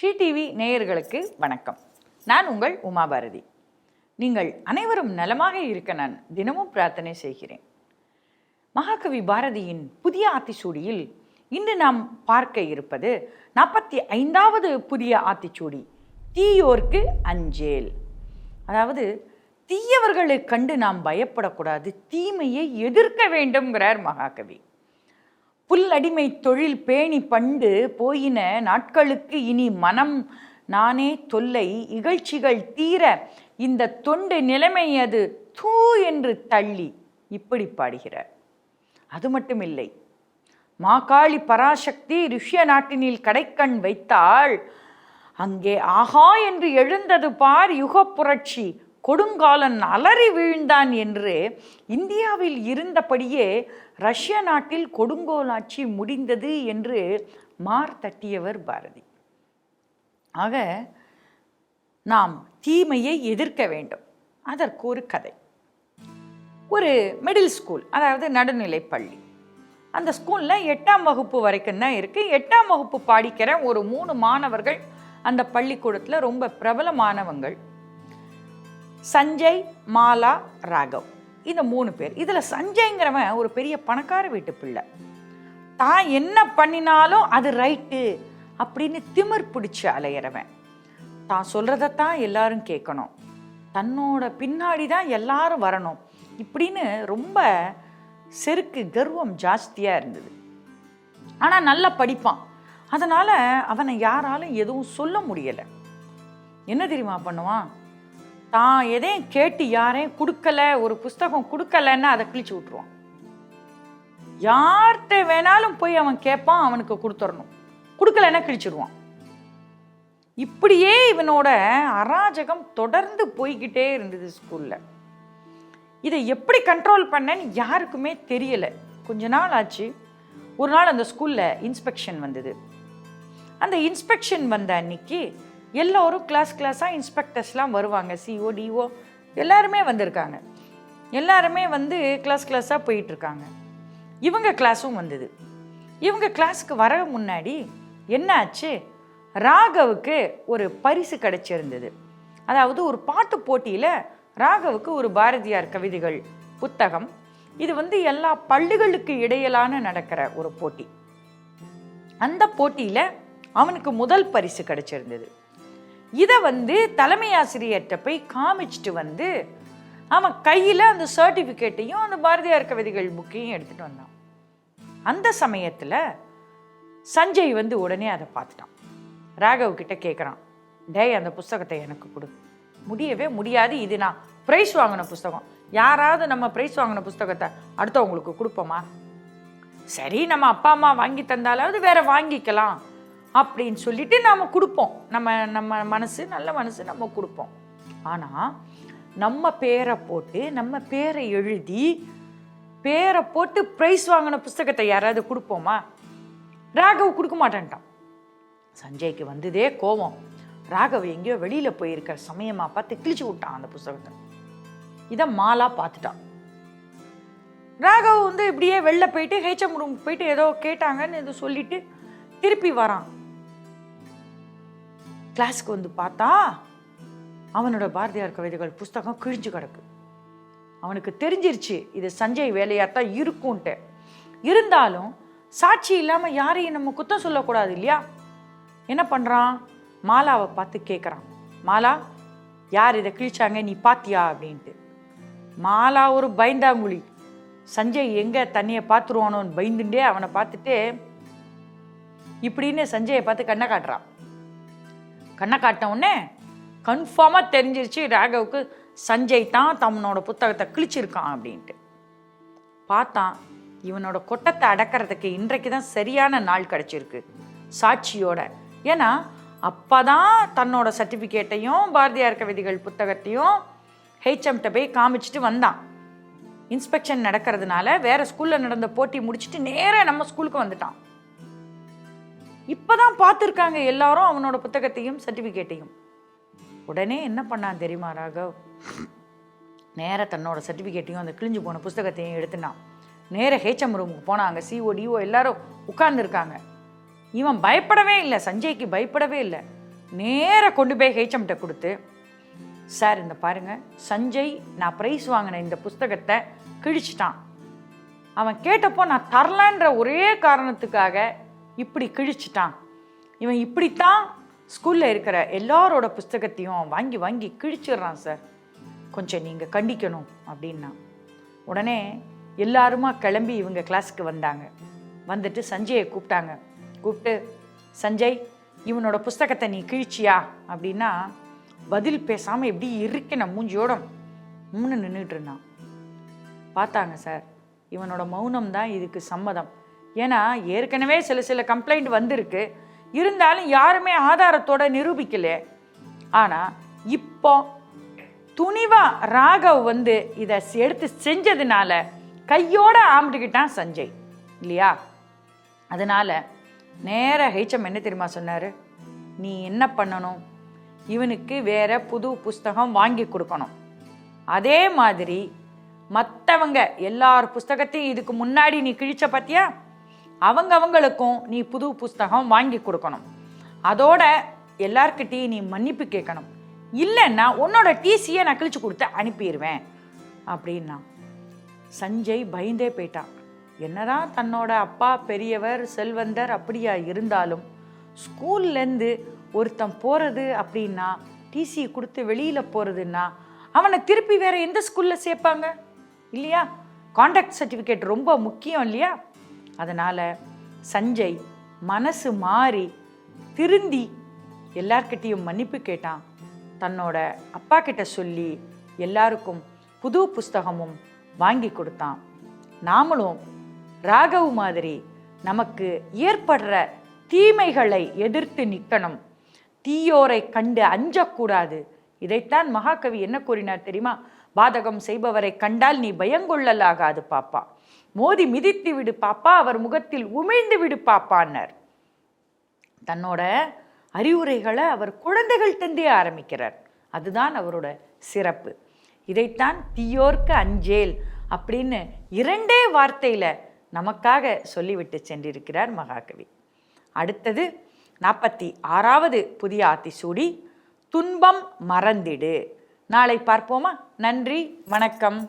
Sri TV நேயர்களுக்கு வணக்கம். நான் உங்கள் உமா பாரதி. நீங்கள் அனைவரும் நலமாக இருக்க நான் தினமும் பிரார்த்தனை செய்கிறேன். மகாகவி பாரதியின் புதிய ஆத்திச்சூடியில் இன்று நாம் பார்க்க இருப்பது 45வது புதிய ஆத்திச்சூடி, தீயோர்க்கு அஞ்சேல். அதாவது தீயவர்களை கண்டு நாம் பயப்படக்கூடாது, தீமையை எதிர்க்க வேண்டும்ங்கிறார் மகாகவி. புல்லடிமை தொழில் பேணி பண்டு போயின நாட்களுக்கு இனி மனம் நானே தொல்லை இகழ்ச்சிகள் தீர இந்த தொண்டு நிலைமை அது தூ என்று தள்ளி இப்படி பாடுகிறார். அது மட்டுமில்லை, மாகாளி பராசக்தி ருஷ்ய நாட்டினில் கடைக்கண் வைத்தாள், அங்கே ஆகா என்று எழுந்தது பார் யுக புரட்சி, கொடுங்காலன் அலறி வீழ்ந்தான் என்று இந்தியாவில் இருந்தபடியே ரஷ்ய நாட்டில் கொடுங்கோலாட்சி முடிந்தது என்று மார் தட்டியவர் பாரதி. ஆக நாம் தீமையை எதிர்க்க வேண்டும். அதற்கு ஒரு கதை. ஒரு மிடில் ஸ்கூல், அதாவது நடுநிலை பள்ளி. அந்த ஸ்கூலில் 8ஆம் வகுப்பு வரைக்கும் தான் இருக்குது. 8ஆம் வகுப்பு படிக்கிற ஒரு 3 மாணவர்கள் அந்த பள்ளிக்கூடத்தில் ரொம்ப பிரபலமானவங்கள். சஞ்சய், மாலா, ராகவ், இந்த 3 பேர். இதில் சஞ்சய்ங்கிறவன் ஒரு பெரிய பணக்கார வீட்டு பிள்ளை. தான் என்ன பண்ணினாலும் அது ரைட்டு அப்படின்னு திமிர் பிடிச்சி அலையிறவன். தான் சொல்கிறதத்தான் எல்லாரும் கேட்கணும், தன்னோட பின்னாடி தான் எல்லாரும் வரணும், இப்படின்னு ரொம்ப செருக்கு கர்வம் ஜாஸ்தியாக இருந்தது. ஆனால் நல்லா படிப்பான். அதனால் அவனை யாராலும் எதுவும் சொல்ல முடியலை. என்ன தெரியுமா பண்ணுவான்? தான் எதையும் கேட்டு யாரையும் கொடுக்கல, ஒரு புஸ்தகம் கொடுக்கலன்னா அதை கிழிச்சு விட்டுருவான். யார்கிட்ட வேணாலும் போய் அவன் கேட்பான், அவனுக்கு கொடுத்துடணும், கொடுக்கலன்னா கிழிச்சிடுவான். இப்படியே இவனோட அராஜகம் தொடர்ந்து போய்கிட்டே இருந்தது ஸ்கூல்ல. இதை எப்படி கண்ட்ரோல் பண்ணேன்னு யாருக்குமே தெரியல. கொஞ்ச நாள் ஆச்சு. ஒரு நாள் அந்த ஸ்கூல்ல இன்ஸ்பெக்ஷன் வந்தது. அந்த இன்ஸ்பெக்ஷன் வந்த அன்னைக்கு எல்லோரும் கிளாஸாக இன்ஸ்பெக்டர்ஸ்லாம் வருவாங்க. சிஓ, டிஓ எல்லாருமே வந்திருக்காங்க. எல்லாருமே வந்து கிளாஸாக போயிட்டுருக்காங்க. இவங்க கிளாஸும் வந்தது. இவங்க கிளாஸுக்கு வர முன்னாடி என்ன ஆச்சு, ராகவுக்கு ஒரு பரிசு கிடைச்சிருந்தது. அதாவது ஒரு பாட்டு போட்டியில் ராகவுக்கு ஒரு பாரதியார் கவிதைகள் புத்தகம். இது வந்து எல்லா பள்ளிகளுக்கு இடையிலான நடக்கிற ஒரு போட்டி. அந்த போட்டியில் அவனுக்கு முதல் பரிசு கிடைச்சிருந்தது. இதை வந்து தலைமை ஆசிரியர்கிட்ட போய் காமிச்சிட்டு வந்து அவன் கையில் அந்த சர்டிஃபிகேட்டையும் அந்த பாரதியார் கவிதைகள் புக்கையும் எடுத்துகிட்டு வந்தான். அந்த சமயத்தில் சஞ்சய் வந்து உடனே அதை பார்த்துட்டான். ராகவ் கிட்ட கேட்குறான், டேய் அந்த புஸ்தகத்தை எனக்கு கொடு. முடியவே முடியாது, இது நான் ப்ரைஸ் வாங்கின புஸ்தகம், யாராவது நம்ம ப்ரைஸ் வாங்கின புஸ்தகத்தை அடுத்தவங்களுக்கு கொடுப்போமா? சரி, நம்ம அப்பா அம்மா வாங்கி தந்தாலாவது வேற வாங்கிக்கலாம் அப்படின்னு சொல்லிட்டு நாம் கொடுப்போம். நம்ம மனசு நல்ல மனசு, நம்ம கொடுப்போம். ஆனால் நம்ம பேரை போட்டு, நம்ம பேரை எழுதி, பேரை போட்டு ப்ரைஸ் வாங்கின புஸ்தகத்தை யாராவது கொடுப்போமா? ராகவ் கொடுக்க மாட்டேன்ட்டான். சஞ்சய்க்கு வந்ததே கோபம். ராகவ் எங்கேயோ வெளியில் போயிருக்கிற சமயமாக பார்த்து கிழிச்சு விட்டான் அந்த புஸ்தகத்தை. இதை மாலா பார்த்துட்டான். ராகவ் வந்து இப்படியே வெளில போயிட்டு ஹெச்எம் ரூம் போயிட்டு ஏதோ கேட்டாங்கன்னு இது சொல்லிட்டு திருப்பி வரான். கிளாஸுக்கு வந்து பார்த்தா அவனோட பாரதியார் கவிதைகள் புஸ்தகம் கிழிஞ்சு கிடக்கு. அவனுக்கு தெரிஞ்சிருச்சு இது சஞ்சய் வேலையாத்தான் இருக்கும்ன்ட்டு. இருந்தாலும் சாட்சி இல்லாமல் யாரையும் நம்ம குத்தம் சொல்லக்கூடாது இல்லையா? என்ன பண்ணுறான், மாலாவை பார்த்து கேட்குறான், மாலா யார் இதை கிழிச்சாங்க, நீ பாத்தியா அப்படின்ட்டு. மாலா ஒரு பயந்தாங்குழி. சஞ்சய் எங்கே தண்ணியை பார்த்துருவானோன்னு பயந்துட்டே அவனை பார்த்துட்டு இப்படின்னு சஞ்சயை பார்த்து கண்ணை காட்டுறான். கண்ணை காட்டின உடனே கன்ஃபார்மாக தெரிஞ்சிருச்சு ராகவுக்கு சஞ்சய் தான் தன்னோட புத்தகத்தை கிழிச்சிருக்கான் அப்படின்ட்டு. பார்த்தான், இவனோட கொட்டத்தை அடக்கிறதுக்கு இன்றைக்கு தான் சரியான நாள் கிடச்சிருக்கு சாட்சியோட. ஏன்னா அப்போ தான் தன்னோட சர்டிஃபிகேட்டையும் பாரதியார் கவிதைகள் புத்தகத்தையும் ஹெச்எம்கிட்ட போய் காமிச்சிட்டு வந்தான். இன்ஸ்பெக்ஷன் நடக்கிறதுனால வேற ஸ்கூலில் நடந்த போட்டி முடிச்சுட்டு நேராக நம்ம ஸ்கூலுக்கு வந்துட்டான். இப்போதான் பார்த்துருக்காங்க எல்லாரும் அவனோட புத்தகத்தையும் சர்டிஃபிகேட்டையும். உடனே என்ன பண்ணான் தெரியுமா ராகவ்? நேராக தன்னோட சர்டிஃபிகேட்டையும் அந்த கிழிஞ்சு போன புஸ்தகத்தையும் எடுத்துனான். நேராக ஹெச்எம் ரூமுக்கு போனான். அங்கே சிஓ, டிஓ எல்லாரும் உட்கார்ந்துருக்காங்க. இவன் பயப்படவே இல்லை, சஞ்சய்க்கு பயப்படவே இல்லை. நேராக கொண்டு போய் ஹெச்எம்கிட்ட கொடுத்து, சார் இந்த பாருங்கள், சஞ்சய் நான் ப்ரைஸ் வாங்கின இந்த புஸ்தகத்தை கிழிச்சிட்டான். அவன் கேட்டப்போ நான் தரலன்ற ஒரே காரணத்துக்காக இப்படி கிழிச்சிட்டான். இவன் இப்படித்தான் ஸ்கூலில் இருக்கிற எல்லாரோட புஸ்தகத்தையும் வாங்கி வாங்கி கிழிச்சிடுறான் சார், கொஞ்சம் நீங்கள் கண்டிக்கணும் அப்படின்னா. உடனே எல்லாருமா கிளம்பி இவங்க கிளாஸுக்கு வந்தாங்க. வந்துட்டு சஞ்சயை கூப்பிட்டாங்க. கூப்பிட்டு, சஞ்சய் இவனோட புஸ்தகத்தை நீ கிழிச்சியா அப்படின்னா பதில் பேசாமல் எப்படி இருக்கின மூஞ்சியோட நின்றுட்டு இருந்தான். பார்த்தாங்க சார், இவனோட மௌனம் தான் இதுக்கு சம்மதம். ஏன்னா ஏற்கனவே சில கம்ப்ளைண்ட் வந்திருக்கு, இருந்தாலும் யாருமே ஆதாரத்தோட நிரூபிக்கல. ஆனால் இப்போ துணிவா ராகவ் இதை எடுத்து செஞ்சதுனால கையோட ஆம்பிட்டுக்கிட்டான் சஞ்சய் இல்லையா? அதனால நேர ஹெச்எம் என்ன தெரியுமா சொன்னார், நீ என்ன பண்ணணும், இவனுக்கு வேற புது புஸ்தகம் வாங்கி கொடுக்கணும். அதே மாதிரி மற்றவங்க எல்லார் புஸ்தகத்தையும் இதுக்கு முன்னாடி நீ கிழிச்ச பார்த்தியா, அவங்களுக்கும் நீ புது புஸ்தகம் வாங்கி கொடுக்கணும். அதோட எல்லார்கிட்டையும் நீ மன்னிப்பு கேட்கணும். இல்லைன்னா உன்னோட டிசியை நான் கிழிச்சு கொடுத்து அனுப்பிடுவேன் அப்படின்னா. சஞ்சய் பயந்தே போயிட்டான். என்னதான் தன்னோட அப்பா பெரியவர் செல்வந்தர் அப்படியா இருந்தாலும் ஸ்கூல்லேருந்து ஒருத்தன் போகிறது அப்படின்னா, டிசி கொடுத்து வெளியில் போகிறதுன்னா அவனை திருப்பி வேற எந்த ஸ்கூலில் சேர்ப்பாங்க இல்லையா? கான்டாக்ட் சர்டிஃபிகேட் ரொம்ப முக்கியம் இல்லையா? அதனால் சஞ்சய் மனசு மாறி திருந்தி எல்லார்கிட்டையும் மன்னிப்பு கேட்டான். தன்னோட அப்பா கிட்ட சொல்லி எல்லாருக்கும் புது புஸ்தகமும் வாங்கி கொடுத்தான். நாமளும் ராகவ் மாதிரி நமக்கு ஏற்படுற தீமைகளை எதிர்த்து நிற்கணும், தீயோரை கண்டு அஞ்சக்கூடாது. இதைத்தான் மகாகவி என்ன கூறினார் தெரியுமா? பாதகம் செய்பவரை கண்டால் நீ பயங்கொள்ளலாகாது பாப்பா, மோதி மிதித்து விடு பாப்பா, அவர் முகத்தில் உமிழ்ந்து விடு பாப்பான்னார். தன்னோட அறிவுரைகளை அவர் குழந்தைகள்கிட்டே ஆரம்பிக்கிறார். அதுதான் அவரோட சிறப்பு. இதைத்தான் தீயோர்க்கு அஞ்சேல் அப்படின்னு 2 வார்த்தையில் நமக்காக சொல்லிவிட்டு சென்றிருக்கிறார் மகாகவி. அடுத்தது 46வது புதிய ஆத்திசூடி, துன்பம் மறந்திடு. நாளை பார்ப்போமா? நன்றி, வணக்கம்.